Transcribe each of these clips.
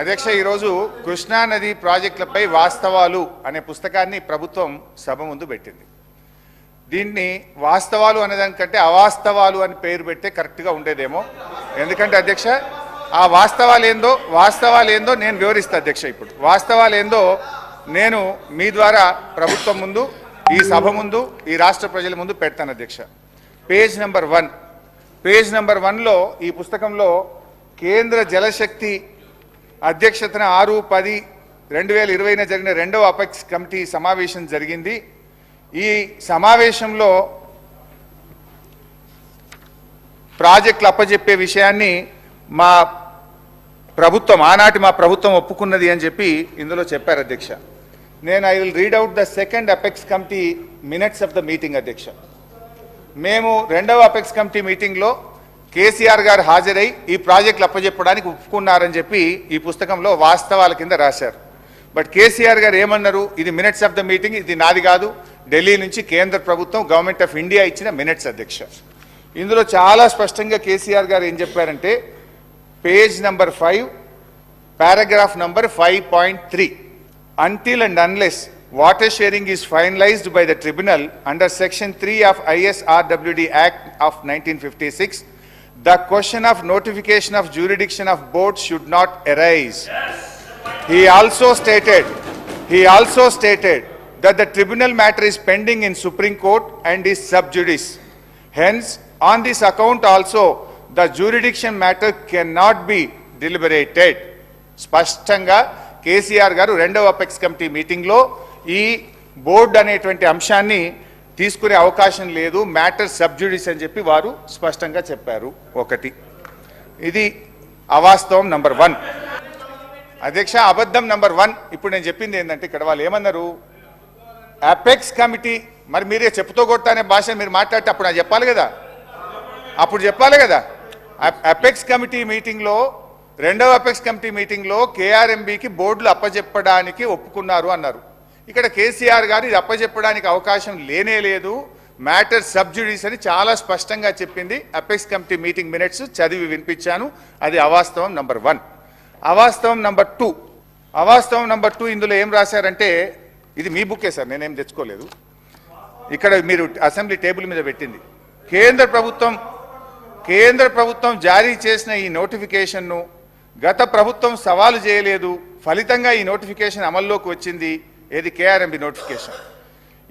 అధ్యక్ష, ఈరోజు కృష్ణా నది ప్రాజెక్టులపై వాస్తవాలు అనే పుస్తకాన్ని ప్రభుత్వం సభ ముందు పెట్టింది. దీన్ని వాస్తవాలు అనేదానికంటే అవాస్తవాలు అని పేరు పెడితే కరెక్ట్గా ఉండేదేమో. ఎందుకంటే అధ్యక్ష, ఆ వాస్తవాలు ఏందో నేను వివరిస్తాను అధ్యక్ష. ఇప్పుడు వాస్తవాలు ఏందో నేను మీ ద్వారా ప్రభుత్వం ముందు, ఈ సభ ముందు, ఈ రాష్ట్ర ప్రజల ముందు పెడతాను అధ్యక్ష. పేజ్ నెంబర్ 1లో ఈ పుస్తకంలో కేంద్ర జలశక్తి అధ్యక్షతన 6-10-2020 జరిగిన 2వ అపెక్స్ కమిటీ సమావేశం జరిగింది. ఈ సమావేశంలో ప్రాజెక్టులు అప్పజెప్పే విషయాన్ని ఆనాటి మా ప్రభుత్వం ఒప్పుకున్నది అని చెప్పి ఇందులో చెప్పారు అధ్యక్ష. I will read out the second apex committee minutes of the meeting అధ్యక్ష. మేము 2వ అపెక్స్ కమిటీ మీటింగ్లో కేసీఆర్ గారు హాజరై ఈ ప్రాజెక్టులు అప్పజెప్పడానికి ఒప్పుకున్నారని చెప్పి ఈ పుస్తకంలో వాస్తవాల కింద రాశారు. బట్ కేసీఆర్ గారు ఏమన్నారు, ఇది మినిట్స్ ఆఫ్ ద మీటింగ్, ఇది నాది కాదు, ఢిల్లీ నుంచి కేంద్ర ప్రభుత్వం గవర్నమెంట్ ఆఫ్ ఇండియా ఇచ్చిన మినిట్స్ అధ్యక్ష. ఇందులో చాలా స్పష్టంగా కేసీఆర్ గారు ఏం చెప్పారంటే, page number 5 paragraph number 5.3, until and unless water sharing is finalized by the tribunal under section 3 of ISRWD Act of 1956, the question of notification of jurisdiction of boards should not arise. He also stated that the tribunal matter is pending in Supreme Court and is sub judice. Hence, on this account also, the jurisdiction matter cannot be deliberated. స్పష్టంగా కేసీఆర్ గారు 2వ apex committee మీటింగ్లో ఈ board అనేటువంటి అంశాన్ని తీసుకునే అవకాశం లేదు, మ్యాటర్ సబ్జుడిస్ అని చెప్పి వారు స్పష్టంగా చెప్పారు. ఒకటి, ఇది అవాస్తవం నంబర్ 1 అధ్యక్ష. అబద్ధం నంబర్ 1 ఇప్పుడు నేను చెప్పింది ఏంటంటే, ఇక్కడ వాళ్ళు ఏమన్నారు, అపెక్స్ కమిటీ, మరి మీరే చెప్పుతో కొడతానే భాష మీరు మాట్లాడితే అప్పుడు నాకు చెప్పాలి కదా, అపెక్స్ కమిటీ మీటింగ్లో 2వ అపెక్స్ కమిటీ మీటింగ్లో కేఆర్ఎంబీకి బోర్డులు అప్పజెప్పడానికి ఒప్పుకున్నారు అన్నారు. ఇక్కడ కేసీఆర్ గారు ఇది అప్పజెప్పడానికి అవకాశం లేనే లేదు, మ్యాటర్ సబ్జుడిస్ అని చాలా స్పష్టంగా చెప్పింది. అపెక్స్ కమిటీ మీటింగ్ మినిట్స్ చదివి వినిపించాను. అది అవాస్తవం నంబర్ 1. అవాస్తవం నంబర్ 2 ఇందులో ఏం రాశారంటే, ఇది మీ బుక్కే సార్, నేనేం తెచ్చుకోలేదు, ఇక్కడ మీరు అసెంబ్లీ టేబుల్ మీద పెట్టింది. కేంద్ర ప్రభుత్వం జారీ చేసిన ఈ నోటిఫికేషన్ను గత ప్రభుత్వం సవాలు చేయలేదు, ఫలితంగా ఈ నోటిఫికేషన్ అమల్లోకి వచ్చింది. ఏది? KRMB notification.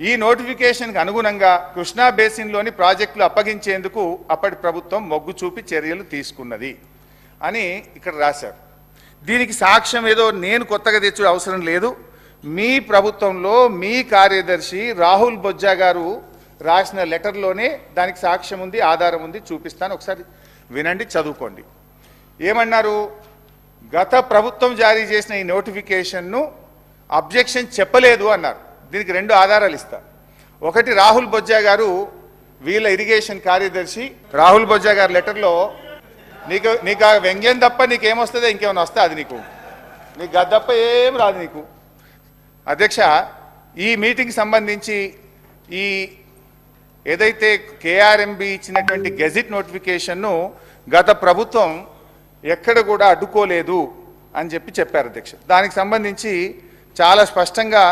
ఈ నోటిఫికేషన్కి అనుగుణంగా కృష్ణా బేసిన్లోని ప్రాజెక్టులు అప్పగించేందుకు అప్పటి ప్రభుత్వం మొగ్గు చూపి చర్యలు తీసుకున్నది అని ఇక్కడ రాశారు. దీనికి సాక్ష్యం ఏదో నేను కొత్తగా తెచ్చే అవసరం లేదు. మీ ప్రభుత్వంలో మీ కార్యదర్శి రాహుల్ బొజ్జా గారు రాసిన లెటర్లోనే దానికి సాక్ష్యం ఉంది, ఆధారం ఉంది, చూపిస్తాను, ఒకసారి వినండి, చదువుకోండి. ఏమన్నారు? గత ప్రభుత్వం జారీ చేసిన ఈ నోటిఫికేషన్ను అబ్జెక్షన్ చెప్పలేదు అన్నారు. దీనికి 2 ఆధారాలు ఇస్తా. ఒకటి, రాహుల్ బొజ్జా గారు, వీళ్ళ ఇరిగేషన్ కార్యదర్శి రాహుల్ బొజ్జా గారి లెటర్లో, నీకు ఆ వ్యంగ్యం తప్ప నీకేమొస్తుందో ఇంకేమైనా వస్తే అది నీకు గది తప్ప ఏం రాదు నీకు. అధ్యక్ష, ఈ మీటింగ్ సంబంధించి ఈ ఏదైతే కేఆర్ఎంబి ఇచ్చినటువంటి గెజిట్ నోటిఫికేషన్ను గత ప్రభుత్వం ఎక్కడ కూడా అడ్డుకోలేదు అని చెప్పారు అధ్యక్ష. దానికి సంబంధించి చాలా స్పష్టంగా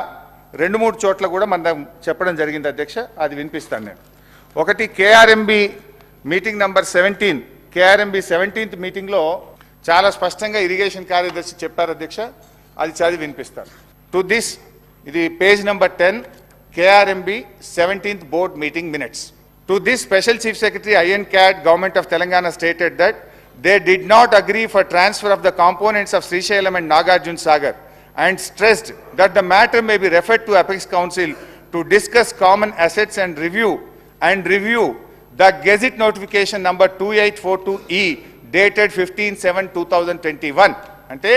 2-3 చోట్ల కూడా మనం చెప్పడం జరిగింది అధ్యక్ష. అది వినిపిస్తాను నేను. ఒకటి, KRMB meeting number 17, KRMB 17th మీటింగ్లో చాలా స్పష్టంగా ఇరిగేషన్ కార్యదర్శి చెప్పారు అధ్యక్ష. అది చదివి వినిపిస్తాను. టు దిస్, ఇది page number 10, KRMB 17th board meeting minutes. To this, Special Chief Secretary INCAD Government of Telangana stated that they did not agree for transfer of the components of Srisailam and Nagarjuna Sagar and stressed that the matter may be referred to Apex Council to discuss common assets and review the Gazette notification number 2842E dated 15/7/2021. అంటే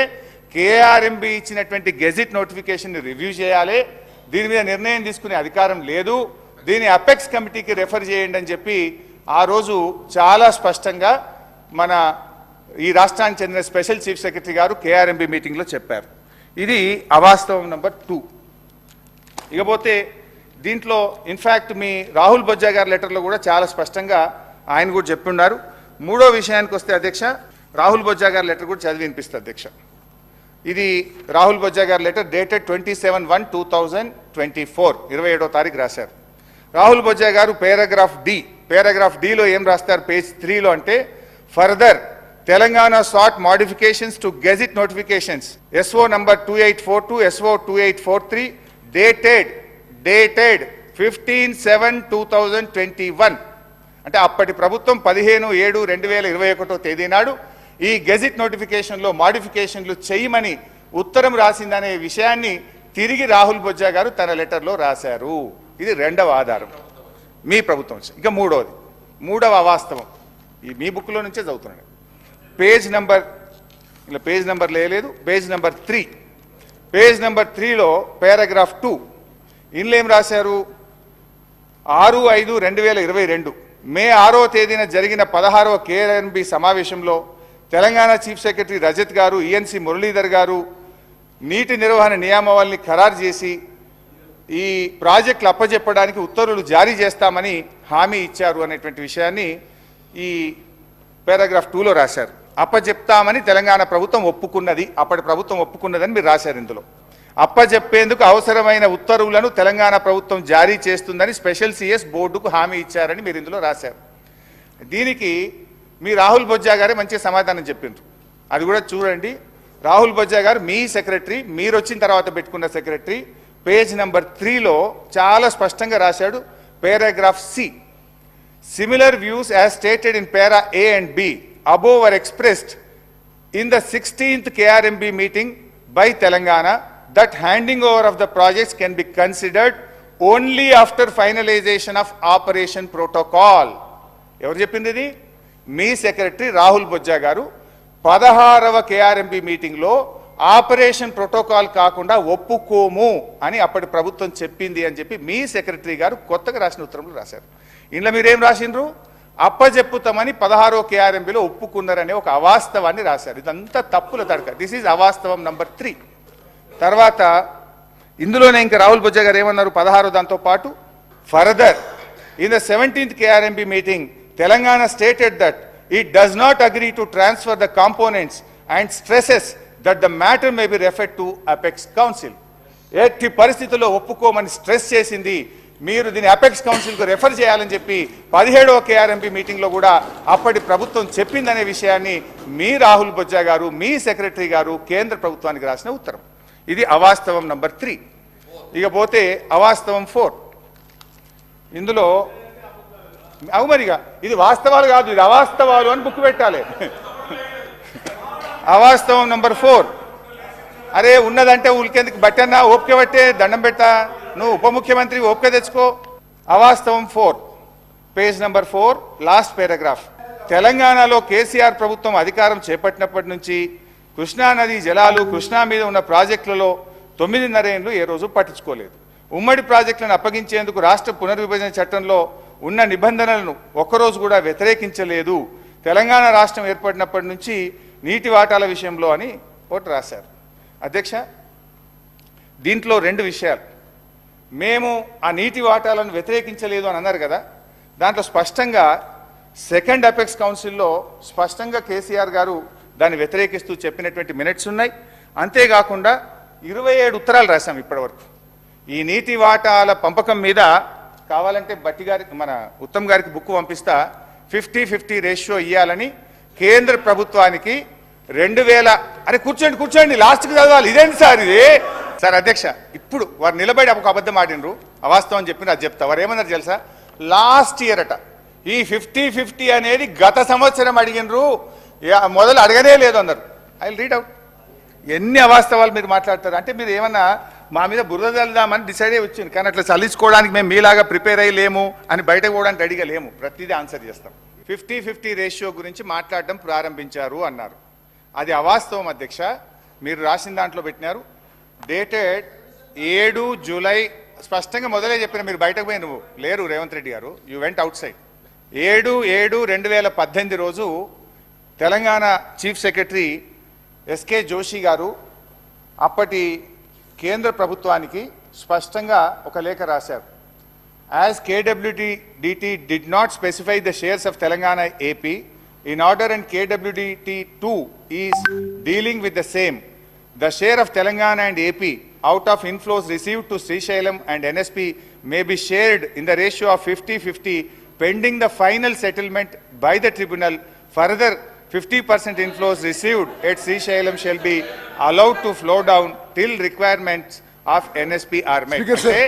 KRMB ఇచ్చినటువంటి gazette notification review చేయాలి, దీని మీద నిర్ణయం తీసుకునే అధికారం లేదు, దీని అపెక్స్ కమిటీకి రెఫర్ చేయండి అని చెప్పి ఆ రోజు చాలా స్పష్టంగా మన ఈ రాష్ట్రానికి చెందిన స్పెషల్ చీఫ్ సెక్రటరీ గారు కేఆర్ఎంబి మీటింగ్లో చెప్పారు. ఇది అవాస్తవం నంబర్ 2. ఇకపోతే దీంట్లో ఇన్ఫ్యాక్ట్ మీ రాహుల్ బొజ్జా గారి లెటర్లో కూడా చాలా స్పష్టంగా ఆయన కూడా చెప్పున్నారు. 3వ విషయానికి వస్తే అధ్యక్ష, రాహుల్ బొజ్జా గారి లెటర్ కూడా చదివి వినిపిస్తుంది అధ్యక్ష. ఇది రాహుల్ బొజ్జా గారి లెటర్ డేటెడ్ 27/1/2024 27వ తారీఖు రాశారు. రాహుల్ బొజ్జా గారు పేరాగ్రాఫ్ డిలో ఏం రాస్తారు పేజ్ 3లో అంటే further Telangana sought modifications to gazette notifications SO number 2842 SO 2843 dated 15/7/2021 అంటే అప్పటి ప్రభుత్వం 15/7/2021 తేదీ నాడు ఈ గెజిట్ నోటిఫికేషన్లో మాడిఫికేషన్లు చేయమని ఉత్తరం రాసిందనే విషయాన్ని తిరిగి రాహుల్ బొజ్జా గారు తన లెటర్లో రాశారు. ఇది రెండవ ఆధారం మీ ప్రభుత్వం. ఇక మూడవ అవాస్తవం ఈ మీ బుక్లో నుంచే చదువుతున్నాను. పేజ్ నెంబర్ లేదు, పేజ్ నెంబర్ 3. పేజ్ నెంబర్ 3లో పారాగ్రాఫ్ 2 ఇందులో ఏం రాశారు? 6/5/2022 మే 6వ తేదీన జరిగిన 16వ KRNB సమావేశంలో తెలంగాణ చీఫ్ సెక్రటరీ రజత్ గారు, ENC మురళీధర్ గారు నీటి నిర్వహణ నియామావళిని ఖరారు చేసి ఈ ప్రాజెక్టులు అప్పజెప్పడానికి ఉత్తర్వులు జారీ చేస్తామని హామీ ఇచ్చారు అనేటువంటి విషయాన్ని ఈ పారాగ్రాఫ్ 2లో రాశారు. అప్పజెప్తామని తెలంగాణ ప్రభుత్వం ఒప్పుకున్నది, అప్పటి ప్రభుత్వం ఒప్పుకున్నదని మీరు రాశారు. ఇందులో అప్పజెప్పేందుకు అవసరమైన ఉత్తర్వులను తెలంగాణ ప్రభుత్వం జారీ చేస్తుందని స్పెషల్ CS బోర్డుకు హామీ ఇచ్చారని మీరు ఇందులో రాశారు. దీనికి మీ రాహుల్ బొజ్జా గారే మంచి సమాధానం చెప్పిండ్రు. అది కూడా చూడండి. రాహుల్ బొజ్జా గారు మీ సెక్రటరీ, మీరు వచ్చిన తర్వాత పెట్టుకున్న సెక్రటరీ పేజ్ నెంబర్ 3లో చాలా స్పష్టంగా రాశాడు. Paragraph C, similar views as stated in para A and B above were expressed in the 16th KRMB meeting by Telangana that handing over of the projects can be considered only after finalization of operation protocol. ఎవరు చెప్పింది ఇది? మీ secretary Rahul Bojja గారు 16వ KRMB మీటింగ్లో operation protocol కాకుండా ఒప్పుకోము అని అప్పటి ప్రభుత్వం చెప్పింది అని చెప్పి మీ సెక్రటరీ గారు కొత్తగా రాసిన ఉత్తరంలో రాశారు. ఇందులో మీరేం రాసిండ్రు? అప్పజెప్పుతామని 16వ KRMBలో ఒప్పుకున్నారనే ఒక అవాస్తవాన్ని రాశారు. ఇదంతా తప్పుల తడక. దిస్ ఈజ్ అవాస్తవం నంబర్ 3. తర్వాత ఇందులోనే ఇంకా రాహుల్ బొజ్జా గారు ఏమన్నారు? 16 దాంతో పాటు further in the 17th KRMB meeting Telangana stated that it does not agree to transfer the components and stresses that the matter may be referred to Apex Council. ఎట్టి పరిస్థితుల్లో ఒప్పుకోమని స్ట్రెస్ చేసింది. మీరు దీన్ని అపెక్స్ కౌన్సిల్కు రెఫర్ చేయాలని చెప్పి 17వ KRMB మీటింగ్లో కూడా అప్పటి ప్రభుత్వం చెప్పిందనే విషయాన్ని మీ రాహుల్ బొజ్జా గారు, మీ సెక్రటరీ గారు కేంద్ర ప్రభుత్వానికి రాసిన ఉత్తరం. ఇది అవాస్తవం నంబర్ 3. ఇకపోతే అవాస్తవం 4. ఇందులో మరిగా ఇది వాస్తవాలు కాదు, ఇది అవాస్తవాలు అని బుక్ పెట్టాలి. అవాస్తవం నంబర్ 4. అరే ఉన్నదంటే ఉలికేందుకు బట్టన్నా ఓపిక పట్టే దండం పెట్టా, నువ్వు ఉప ముఖ్యమంత్రి ఓపిక తెచ్చుకో. అవాస్తవం 4 పేజ్ నెంబర్ 4 లాస్ట్ పారాగ్రాఫ్. తెలంగాణలో కేసీఆర్ ప్రభుత్వం అధికారం చేపట్టినప్పటి నుంచి కృష్ణా నది జలాలు, కృష్ణా మీద ఉన్న ప్రాజెక్టులలో 9.5 ఏళ్లు ఏ రోజు పట్టించుకోలేదు. ఉమ్మడి ప్రాజెక్టులను అప్పగించేందుకు రాష్ట్ర పునర్విభజన చట్టంలో ఉన్న నిబంధనలను ఒక్కరోజు కూడా వ్యతిరేకించలేదు. తెలంగాణ రాష్ట్రం ఏర్పడినప్పటి నుంచి నీటి వాటాల విషయంలో అని ఒకటి రాశారు. అధ్యక్ష, దీంట్లో 2 విషయాలు. మేము ఆ నీటి వాటాలను వ్యతిరేకించలేదు అని అన్నారు కదా, దాంట్లో స్పష్టంగా సెకండ్ అపెక్స్ కౌన్సిల్లో స్పష్టంగా కేసీఆర్ గారు దాన్ని వ్యతిరేకిస్తూ చెప్పినటువంటి మినిట్స్ ఉన్నాయి. అంతేకాకుండా 27 ఉత్తరాలు రాశాం ఇప్పటివరకు. ఈ నీటి వాటాల పంపకం మీద కావాలంటే బట్టి గారికి, మన ఉత్తమ్ గారికి బుక్ పంపిస్తా. 50-50 రేషియో ఇవ్వాలని కేంద్ర ప్రభుత్వానికి 2000 అరే కూర్చోండి లాస్ట్కి చదవాలి. ఇదేంటి సార్ ఇది? సార్ అధ్యక్ష, ఇప్పుడు వారు నిలబడి ఒక అబద్ధం ఆడినరు, అవాస్తవం చెప్పిన అది చెప్తా. వారు ఏమన్నారు తెలుసా? లాస్ట్ ఇయర్ అట ఈ 50-50 అనేది గత సంవత్సరం అడిగినరు, మొదలు అడగనే లేదు అన్నారు. I will read out. ఎన్ని అవాస్తవాలు మీరు మాట్లాడతారు అంటే మీరు ఏమన్నా మా మీద బురద చల్దామని డిసైడ్ అయ్యి వచ్చింది. కానీ అట్లా చల్లించుకోవడానికి మేము మీలాగా ప్రిపేర్ అయ్యలేము అని బయటకు పోవడానికి రెడీగా లేము. ప్రతిదీ ఆన్సర్ చేస్తాం. 50-50 రేషియో గురించి మాట్లాడడం ప్రారంభించారు అన్నారు. అది అవాస్తవం అధ్యక్ష. మీరు రాసిన దాంట్లో పెట్టినారు డేటెడ్ 7 జూలై స్పష్టంగా మొదలే చెప్పిన. మీరు బయటకు పోయి నువ్వు లేరు రేవంత్ రెడ్డి గారు, యూ వెంట్ అవుట్ సైడ్. 7/7/2018 రోజు Telangana chief secretary SK Joshi గారు అప్పటి కేంద్ర ప్రభుత్వానికి స్పష్టంగా ఒక లేఖ రాశారు. As KWDT did not specify the shares of Telangana AP in order and KWDT2 is dealing with the same, The share of Telangana and AP out of inflows received to Srisailam and NSP may be shared in the ratio of 50-50 pending the final settlement by the tribunal. Further, 50% inflows received at Srisailam shall be allowed to flow down till requirements of NSP are met. అంటే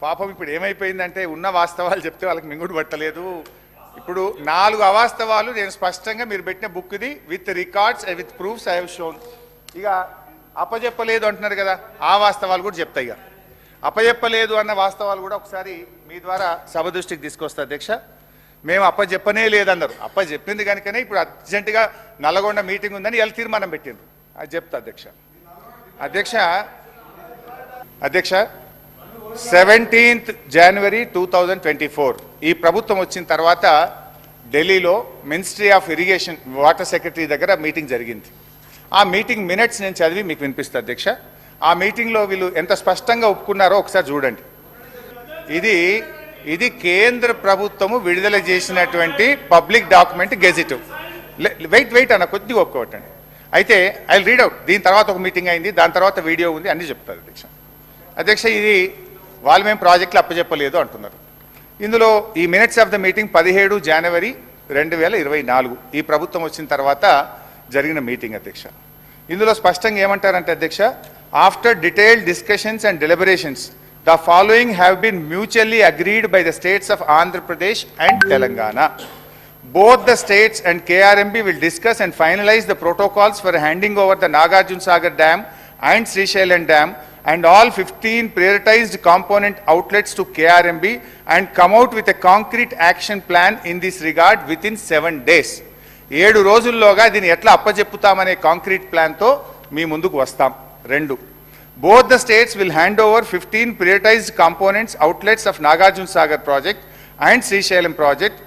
పాపం ఇప్పుడు ఏమైపోయిందంటే ఉన్న వాస్తవాలు చెప్తే వాళ్ళకి మింగుడు పట్టలేదు. ఇప్పుడు 4 అవాస్తవాలు నేను స్పష్టంగా మీరు పెట్టిన బుక్ ఇది with records with proofs I have shown. ఇక అప్పచెప్పలేదు అంటున్నారు కదా, ఆ వాస్తవాలు కూడా చెప్తాయి. ఇక అప్పచెప్పలేదు అన్న వాస్తవాలు కూడా ఒకసారి మీ ద్వారా సభ దృష్టికి తీసుకొస్తా అధ్యక్ష. మేము అప్పచెప్పనే లేదన్నారు, అప్పచెప్పింది కనుకనే ఇప్పుడు అర్జెంటుగా నల్లగొండ మీటింగ్ ఉందని ఇలా తీర్మానం పెట్టిండ్రు. అది చెప్తా అధ్యక్ష. అధ్యక్ష 17th January 2024 ఈ ప్రభుత్వం వచ్చిన తర్వాత ఢిల్లీలో ministry of irrigation water secretary దగ్గర మీటింగ్ జరిగింది. ఆ మీటింగ్ మినిట్స్ నేను చదివి మీకు వినిపిస్తా అధ్యక్ష. ఆ మీటింగ్లో వీళ్ళు ఎంత స్పష్టంగా ఒప్పుకున్నారో ఒకసారి చూడండి. ఇది కేంద్ర ప్రభుత్వము విడుదల చేసినటువంటి పబ్లిక్ డాక్యుమెంట్ గెజిట్. వెయిట్ అన్న కొద్దిగా ఒప్పుకోవటండి. అయితే ఐ రీడ్ అవుట్. దీని తర్వాత ఒక మీటింగ్ అయింది, దాని తర్వాత వీడియో ఉంది, అన్నీ చెప్తారు అధ్యక్ష. ఇది వాళ్ళు మేము ప్రాజెక్టులు అప్పచెప్పలేదు అంటున్నారు. ఇందులో ఈ minutes of the meeting 17 January 2024 ఈ ప్రభుత్వం వచ్చిన తర్వాత జరిగిన మీటింగ్ అధ్యక్ష. ఇందులో స్పష్టంగా ఏమంటారంటే అధ్యక్ష, after detailed discussions and deliberations the following have been mutually agreed by the states of Andhra Pradesh and Telangana. Both the states and KRMB will discuss and finalize the protocols for handing over the Nagarjuna Sagar Dam and Srisailam Dam and all 15 prioritized component outlets to KRMB and come out with a concrete action plan in this regard within 7 days. 7 రోజుల్లోగా దీన్ని ఎట్లా అప్పచెప్పుతామనే concrete ప్లాన్తో మీ ముందుకు వస్తాం. 2, both the states will hand over 15 prioritized components outlets of Nagarjuna Sagar project and Srisailam project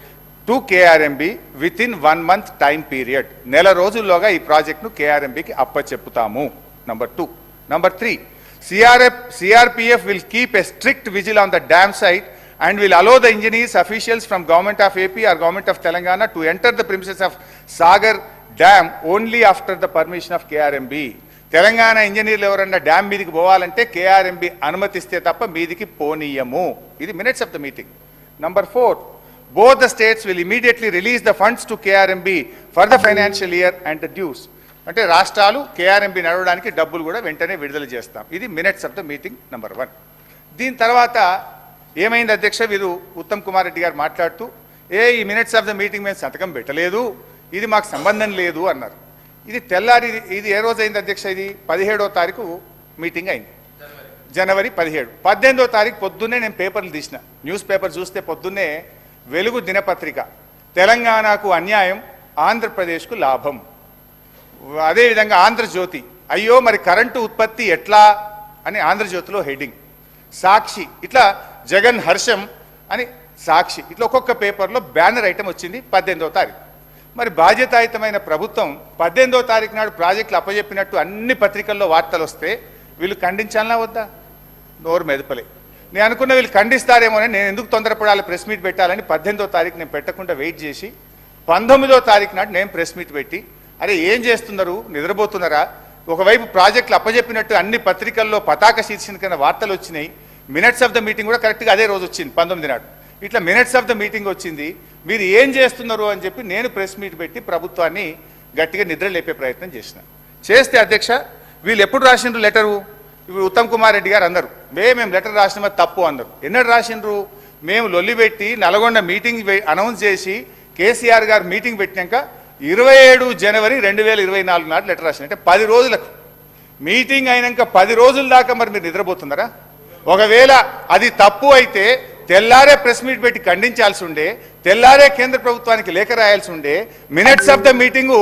to KRMB within 1 month time period. నెల రోజుల్లోగా ఈ ప్రాజెక్ట్ను KRMBకి అప్పచెప్పుతాము. Number 2. Number 3, CRPF will keep a strict vigil on the dam site and will allow the engineers, officials from Government of AP or Government of Telangana to enter the premises of Sagar Dam only after the permission of KRMB. Telangana ఇంజనీర్లు ఎవరన్నా dam మీదికి పోవాలంటే KRMB అనుమతిస్తే తప్ప మీదికి పోనీయము. ఇది minutes of the meeting. Number 4, both the states will immediately release the funds to KRMB for the financial year and the dues. అంటే రాష్ట్రాలు KRMB నడవడానికి డబ్బులు కూడా వెంటనే విడుదల చేస్తాం. ఇది minutes of the meeting number 1. దీని తర్వాత ఏమైంది అధ్యక్ష, వీరు ఉత్తమ్ కుమార్ రెడ్డి గారు మాట్లాడుతూ ఈ మినిట్స్ ఆఫ్ ద మీటింగ్ మేము సంతకం పెట్టలేదు, ఇది మాకు సంబంధం లేదు అన్నారు. ఇది తెల్లారి ఇది ఏ రోజు అయింది అధ్యక్ష, ఇది 17వ తారీఖు మీటింగ్ అయింది, January 17. 18వ తారీఖు పొద్దున్నే నేను పేపర్లు తీసిన, న్యూస్ పేపర్ చూస్తే పొద్దున్నే వెలుగు దినపత్రిక తెలంగాణకు అన్యాయం ఆంధ్రప్రదేశ్కు లాభం, అదేవిధంగా ఆంధ్రజ్యోతి అయ్యో మరి కరెంటు ఉత్పత్తి ఎట్లా అని ఆంధ్రజ్యోతిలో హెడ్డింగ్, సాక్షి ఇట్లా జగన్ హర్షం అని సాక్షి, ఇట్లా ఒక్కొక్క పేపర్లో బ్యానర్ ఐటమ్ వచ్చింది 18వ తారీఖు. మరి బాధ్యతాయుతమైన ప్రభుత్వం 18వ తారీఖు నాడు ప్రాజెక్టులు అప్పచెప్పినట్టు అన్ని పత్రికల్లో వార్తలు వస్తే వీళ్ళు ఖండించాలనా వద్దా? నోరు మెదపలే. నేను అనుకున్న వీళ్ళు ఖండిస్తారేమోనని నేను ఎందుకు తొందరపడాలి ప్రెస్ మీట్ పెట్టాలని 18వ తారీఖు నేను పెట్టకుండా వెయిట్ చేసి 19వ తారీఖు నాడు నేను ప్రెస్ మీట్ పెట్టి అరే ఏం చేస్తున్నారు, నిద్రపోతున్నారా? ఒకవైపు ప్రాజెక్టులు అప్పచెప్పినట్టు అన్ని పత్రికల్లో పతాక శీర్షికన వార్తలు వచ్చినాయి, మినిట్స్ ఆఫ్ ద మీటింగ్ కూడా కరెక్ట్గా అదే రోజు వచ్చింది 19 నాడు, ఇట్లా మినిట్స్ ఆఫ్ ద మీటింగ్ వచ్చింది. మీరు ఏం చేస్తున్నారు అని చెప్పి నేను ప్రెస్ మీట్ పెట్టి ప్రభుత్వాన్ని గట్టిగా నిద్ర లేపే ప్రయత్నం చేస్తే అధ్యక్ష వీళ్ళు ఎప్పుడు రాసిండ్రు లెటరు? ఇప్పుడు ఉత్తమ్ కుమార్ రెడ్డి గారు అందరు మేము లెటర్ రాసిన తప్పు అందరు. ఎన్నడు రాసిండ్రు? మేము లొల్లి పెట్టి నల్గొండ మీటింగ్ అనౌన్స్ చేసి కేసీఆర్ గారు మీటింగ్ పెట్టినాక 27 January 2024 నాడు లెటర్ రాసిన, అంటే 10 రోజులకు మీటింగ్ అయినాక 10 రోజుల దాకా మరి మీరు నిద్రపోతున్నారా? ఒకవేళ అది తప్పు అయితే తెల్లారే ప్రెస్ మీట్ పెట్టి ఖండించాల్సి ఉండే, తెల్లారే కేంద్ర ప్రభుత్వానికి లేఖ రాయాల్సి ఉండే. మినిట్స్ ఆఫ్ ద మీటింగు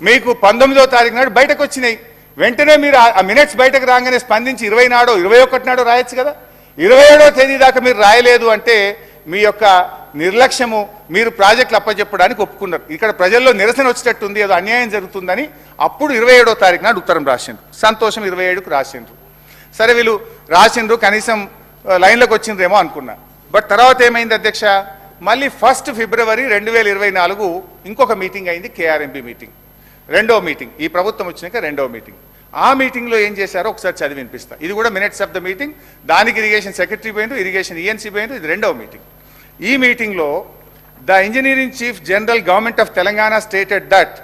మీకు 19వ తారీఖు నాడు బయటకు వచ్చినాయి, వెంటనే మీరు ఆ మినిట్స్ బయటకు రాగానే స్పందించి 20 నాడో 21 నాడో రాయొచ్చు కదా. 27వ తేదీ దాకా మీరు రాయలేదు అంటే మీ యొక్క నిర్లక్ష్యము, మీరు ప్రాజెక్టులు అప్పచెప్పడానికి ఒప్పుకున్నారు. ఇక్కడ ప్రజల్లో నిరసన వచ్చేటట్టుంది, ఏదో అన్యాయం జరుగుతుందని అప్పుడు 27వ తారీఖు నాడు ఉత్తరం రాసిండ్రు. సంతోషం, 27కు రాసిండ్రు. సరే వీళ్ళు రాసిండ్రు, కనీసం లైన్లోకి వచ్చిండ్రేమో అనుకున్నా. బట్ తర్వాత ఏమైంది అధ్యక్ష, మళ్ళీ 1 February 2024 ఇంకొక మీటింగ్ అయింది, KRMB మీటింగ్, రెండో మీటింగ్, ఈ ప్రభుత్వం వచ్చినాక రెండో మీటింగ్. ఆ మీటింగ్లో ఏం చేశారో ఒకసారి చదివి వినిపిస్తా. ఇది కూడా మినిట్స్ ఆఫ్ ద మీటింగ్. దానికి ఇరిగేషన్ సెక్రటరీ పోయిండు, ఇరిగేషన్ ఈఎన్సీ పోయిండు. ఇది రెండవ మీటింగ్. ఈ మీటింగ్లో the engineering chief general government of Telangana stated that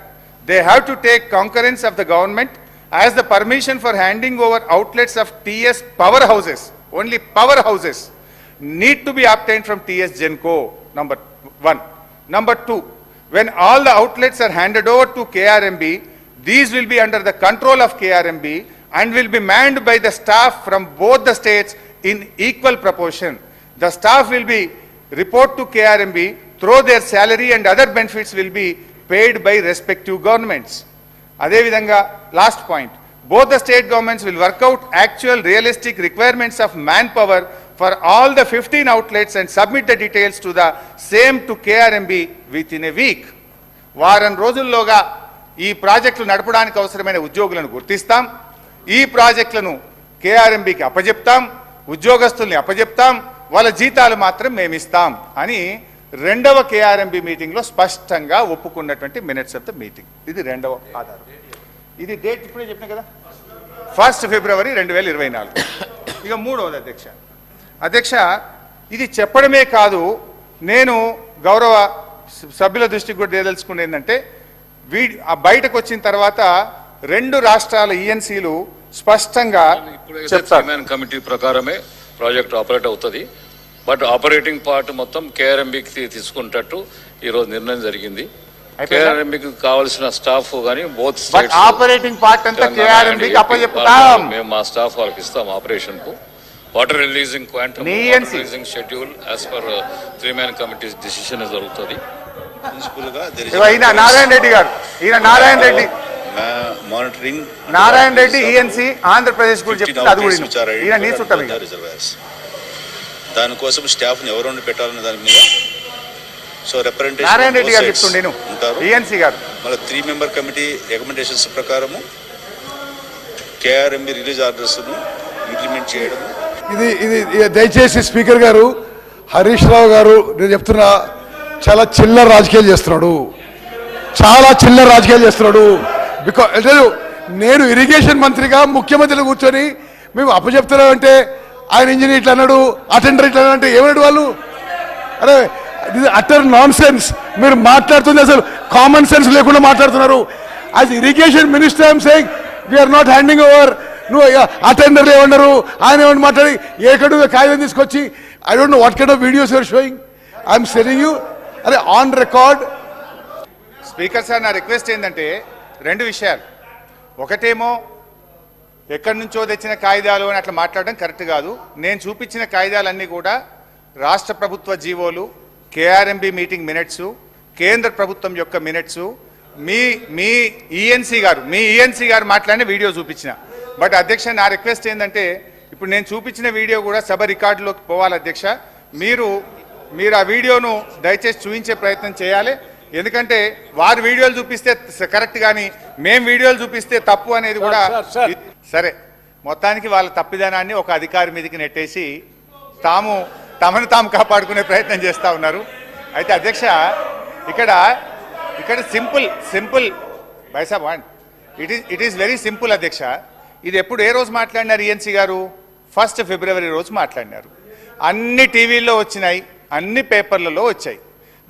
they have to take concurrence of the government as the permission for handing over outlets of TS powerhouses, only powerhouses, need to be obtained from TS Genco, number 1. Number 2, when all the outlets are handed over to KRMB, these will be under the control of KRMB and will be manned by the staff from both the states in equal proportion. The staff will be report to KRMB through their salary and other benefits will be paid by respective governments. అదేవిధంగా last point, both the state governments will work out actual realistic requirements of manpower for all the 15 outlets and submit the details to the same to KRMB within a week. వారం రోజుల్లోగా ఈ ప్రాజెక్టులు నడపడానికి అవసరమైన ఉద్యోగులను గుర్తిస్తాం, ఈ ప్రాజెక్టులను KRMBకి అప్పజెప్తాం, ఉద్యోగస్తుల్ని అప్పజెప్తాం, వాళ్ళ జీతాలు మాత్రం మేమిస్తాం అని రెండవ KRMB మీటింగ్లో స్పష్టంగా ఒప్పుకున్నటువంటి మినిట్స్ ఆఫ్ ద మీటింగ్. ఇది రెండవ ఆధారం. ఇది డేట్ ఇప్పుడే చెప్పిన కదా, 1 ఫిబ్రవరి 2024. ఇక మూడవది అధ్యక్ష, ఇది చెప్పడమే కాదు, నేను గౌరవ సభ్యుల దృష్టికి కూడా తేదలుచుకునేది ఏంటంటే, బయటకు వచ్చిన తర్వాత రెండు రాష్ట్రాల ఈఎన్సీలు స్పష్టంగా చెప్తారు కమిటీ ప్రకారమే ప్రాజెక్ట్ ఆపరేట్ అవుతుంది. బట్ ఆపరేటింగ్ పార్ట్ మొత్తం KRMBకి తీసుకుంటట్టు ఈరోజు నిర్ణయం జరిగింది. KRMBకి కావాల్సిన స్టాఫ్ కానీ బోత్ ఆపరేటింగ్ పార్ట్ అంతా KRMBకి అప్పచెప్తాం. మేము మా స్టాఫ్ వాళ్ళకి ఇస్తాం ఆపరేషన్ కు. Water releasing quantum releasing schedule as per 3-man committee decision జరుగుతుంది. నారాయణ రెడ్డి గారు, నారాయణ రెడ్డి మానిటరింగ్ నారాయణ రెడ్డి ఈఎన్సీ ఆంధ్రప్రదేశ్ గురించి చెప్తుంది. అది కూడా నీ చుట్టం. దానికోసం స్టాఫ్ని ఎవరు పెట్టాలన్న దాని మీద సో రిప్రజెంటేషన్ నారాయణ రెడ్డి గారు చెప్తుండేను ఈఎన్సీ గారు. మళ్ళీ 3-member కమిటీ రికమెండేషన్స్ ప్రకారము KRMB రిలీజ్ ఆర్డర్స్ను ఇంప్లిమెంట్ చేయడం. ఇది దయచేసి స్పీకర్ గారు, హరీష్ రావు గారు, నేను చెప్తున్నా, చాలా చిల్లర రాజకీయాలు చేస్తున్నాడు, చాలా చిల్లర రాజకీయాలు చేస్తున్నాడు. బికాజ్ నేను ఇరిగేషన్ మంత్రిగా ముఖ్యమంత్రిని కూర్చొని మేము అప్పచెప్తున్నామంటే ఆయన ఇంజనీర్ ఇట్లా అన్నాడు, అటెండర్ ఇట్లా అంటే ఏమన్నాడు వాళ్ళు? అరే ఇది అటర్ నాన్ సెన్స్. మీరు మాట్లాడుతుంది అసలు కామన్ సెన్స్ లేకుండా మాట్లాడుతున్నారు. As irrigation minister I'm saying we are not handing over. నువ్వు అటెండర్లు ఏమన్నారు, ఆయన ఏమన్నా మాట్లాడి ఏకడు కాగితం తీసుకొచ్చి I don't know what kind of videos you are showing. I'm saying you are on record. Speaker sir, నా రిక్వెస్ట్ ఏంటంటే రెండు విషయాలు. ఒకటేమో ఎక్కడి నుంచో తెచ్చిన కాగితాలు అని అట్లా మాట్లాడడం కరెక్ట్ కాదు. నేను చూపించిన కాగితాలన్నీ కూడా రాష్ట్ర ప్రభుత్వ జీవోలు, KRMB మీటింగ్ మినిట్స్, కేంద్ర ప్రభుత్వం యొక్క మినిట్స్, మీ ఈఎన్సీ గారు మాట్లాడిన వీడియో చూపించిన. బట్ అధ్యక్ష, నా రిక్వెస్ట్ ఏంటంటే ఇప్పుడు నేను చూపించిన వీడియో కూడా సభ రికార్డులోకి పోవాలి అధ్యక్ష. మీరు ఆ వీడియోను దయచేసి చూపించే ప్రయత్నం చేయాలి. ఎందుకంటే వారు వీడియోలు చూపిస్తే కరెక్ట్, కానీ మేము వీడియోలు చూపిస్తే తప్పు అనేది కూడా. సరే, మొత్తానికి వాళ్ళ తప్పిదనాన్ని ఒక అధికారి మీదకి నెట్టేసి తమను తాము కాపాడుకునే ప్రయత్నం చేస్తూ ఉన్నారు. అయితే అధ్యక్ష, ఇక్కడ సింపుల్ బైసాబ్ ఇట్ ఈస్ వెరీ సింపుల్ అధ్యక్ష. ఇది ఏ రోజు మాట్లాడినారు ఈఎన్సీ గారు? 1 ఫిబ్రవరి రోజు మాట్లాడినారు. అన్ని టీవీల్లో వచ్చినాయి, అన్ని పేపర్లలో వచ్చాయి.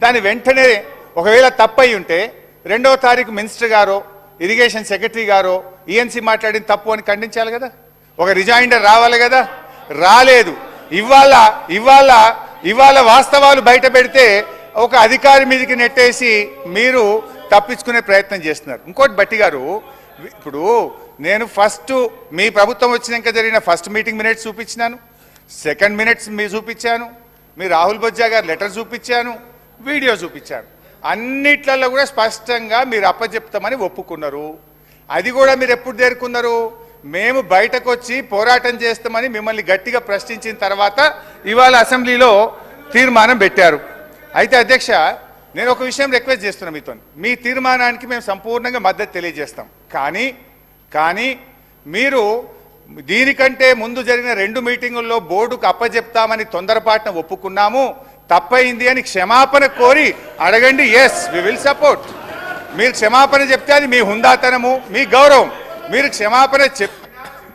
దాని వెంటనే ఒకవేళ తప్పయి ఉంటే 2వ తారీఖు మినిస్టర్ గారో ఇరిగేషన్ సెక్రటరీ గారో ఈఎన్సీ మాట్లాడిన తప్పు అని ఖండించాలి కదా, ఒక రిజైండర్ రావాలి కదా. రాలేదు. ఇవాళ వాస్తవాలు బయట పెడితే ఒక అధికారి మీదకి నెట్టేసి మీరు తప్పించుకునే ప్రయత్నం చేస్తున్నారు. ఇంకోటి బట్టి గారు, ఇప్పుడు నేను మీ ప్రభుత్వం వచ్చినాక జరిగిన ఫస్ట్ మీటింగ్ మినిట్స్ చూపించినాను, సెకండ్ మినిట్స్ మీరు చూపించాను, మీ రాహుల్ బొజ్జా గారు లెటర్ చూపించాను, వీడియో చూపించాను. అన్నిట్లలో కూడా స్పష్టంగా మీరు అప్పచెప్తామని ఒప్పుకున్నారు. అది కూడా మీరు ఎప్పుడు చేరుకున్నారు? మేము బయటకు వచ్చి పోరాటం చేస్తామని మిమ్మల్ని గట్టిగా ప్రశ్నించిన తర్వాత ఇవాళ అసెంబ్లీలో తీర్మానం పెట్టారు. అయితే అధ్యక్ష, నేను ఒక విషయం రిక్వెస్ట్ చేస్తున్నాను మీతో. మీ తీర్మానానికి మేము సంపూర్ణంగా మద్దతు తెలియజేస్తాం. కానీ మీరు దీనికంటే ముందు జరిగిన 2 మీటింగుల్లో బోర్డుకు అప్పచెప్తామని తొందరపాటున ఒప్పుకున్నాము, తప్పైంది అని క్షమాపణ కోరి అడగండి. Yes, we will support. మీరు క్షమాపణ చెప్తే అది మీ హుందాతనము, మీ గౌరవం. మీరు క్షమాపణ చెప్తే